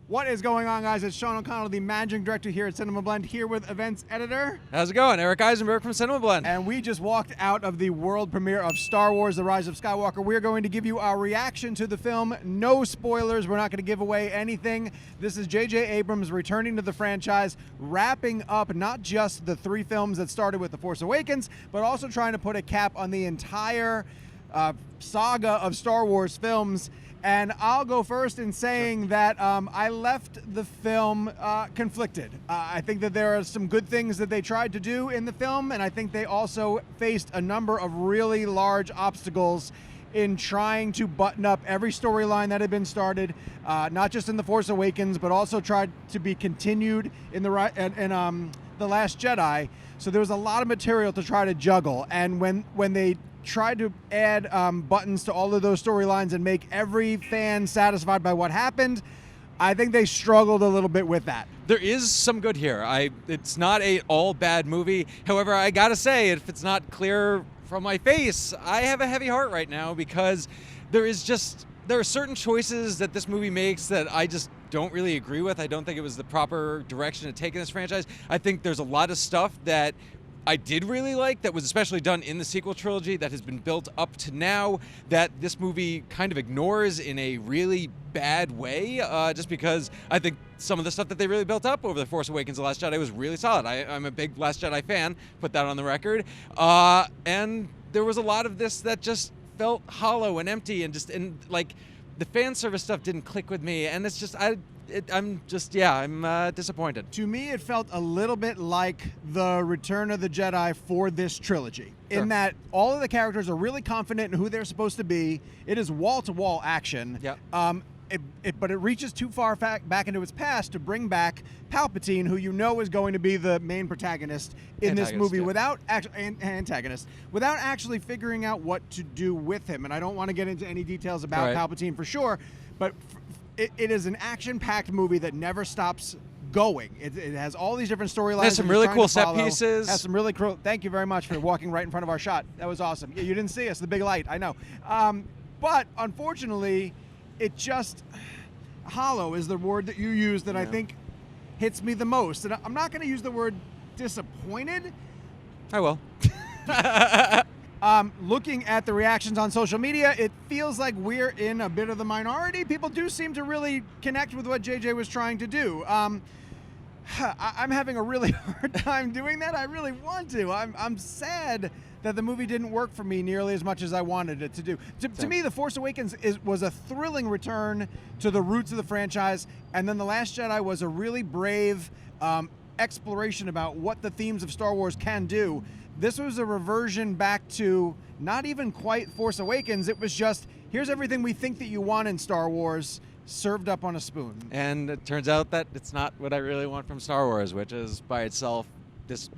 What is going on, guys? It's Sean O'Connell, the managing director here at CinemaBlend, here with events editor. How's it going? Eric Eisenberg from CinemaBlend. And we just walked out of the world premiere of Star Wars, The Rise of Skywalker. We're going to give you our reaction to the film. No spoilers. We're not going to give away anything. This is J.J. Abrams returning to the franchise, wrapping up not just the 3 films that started with The Force Awakens, but also trying to put a cap on the entire saga of Star Wars films. And I'll go first in saying that I left the film conflicted. I think that there are some good things that they tried to do in the film, and I think they also faced a number of really large obstacles in trying to button up every storyline that had been started, not just in The Force Awakens, but also tried to be continued in The Last Jedi. So there was a lot of material to try to juggle, and when they tried to add buttons to all of those storylines and make every fan satisfied by what happened, I think they struggled a little bit with that. There is some good here. It's not a all bad movie. However, I gotta say, if it's not clear from my face, I have a heavy heart right now because there are certain choices that this movie makes that I just don't really agree with. I don't think it was the proper direction to take in this franchise. I think there's a lot of stuff that I did really like that was especially done in the sequel trilogy that has been built up to now that this movie kind of ignores in a really bad way, just because I think some of the stuff that they really built up over The Force Awakens, The Last Jedi was really solid. I'm a big Last Jedi fan, put that on the record, and there was a lot of this that just felt hollow and empty and like the fan service stuff didn't click with me, and it's just I'm disappointed. To me, it felt a little bit like the Return of the Jedi for this trilogy, in that all of the characters are really confident in who they're supposed to be. It is wall-to-wall action. Yep. But it reaches too far back into its past to bring back Palpatine, who you know is going to be the main protagonist in this movie, without actually figuring out what to do with him. And I don't want to get into any details about Palpatine for sure, but it is an action-packed movie that never stops going. It has all these different storylines. Has some really cool set pieces. Has some really cool. Thank you very much for walking right in front of our shot. That was awesome. You didn't see us, the big light. I know. But unfortunately, it just hollow is the word that you use that I think hits me the most. And I'm not going to use the word disappointed. I will. Looking at the reactions on social media, it feels like we're in a bit of the minority. People do seem to really connect with what JJ was trying to do. I'm having a really hard time doing that. I really want to. I'm sad that the movie didn't work for me nearly as much as I wanted it to do. To me, The Force Awakens was a thrilling return to the roots of the franchise, and then The Last Jedi was a really brave exploration about what the themes of Star Wars can do. This was a reversion back to not even quite Force Awakens. It was just, here's everything we think that you want in Star Wars, served up on a spoon. And it turns out that it's not what I really want from Star Wars, which is by itself just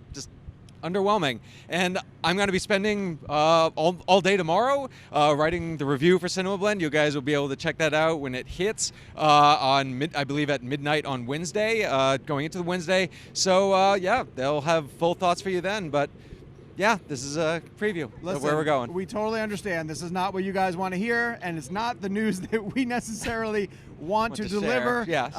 underwhelming. And I'm going to be spending all day tomorrow writing the review for CinemaBlend. You guys will be able to check that out when it hits I believe at midnight on Wednesday, going into the Wednesday. So yeah, they'll have full thoughts for you then. But yeah, this is a preview of where we're going. We totally understand. This is not what you guys want to hear, and it's not the news that we necessarily want to deliver. Yes.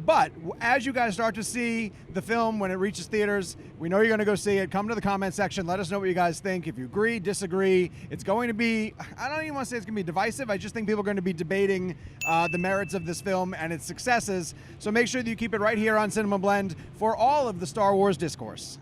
But as you guys start to see the film when it reaches theaters, we know you're going to go see it. Come to the comment section. Let us know what you guys think. If you agree, disagree. It's going to be, I don't even want to say it's going to be divisive. I just think people are going to be debating the merits of this film and its successes. So make sure that you keep it right here on CinemaBlend for all of the Star Wars discourse.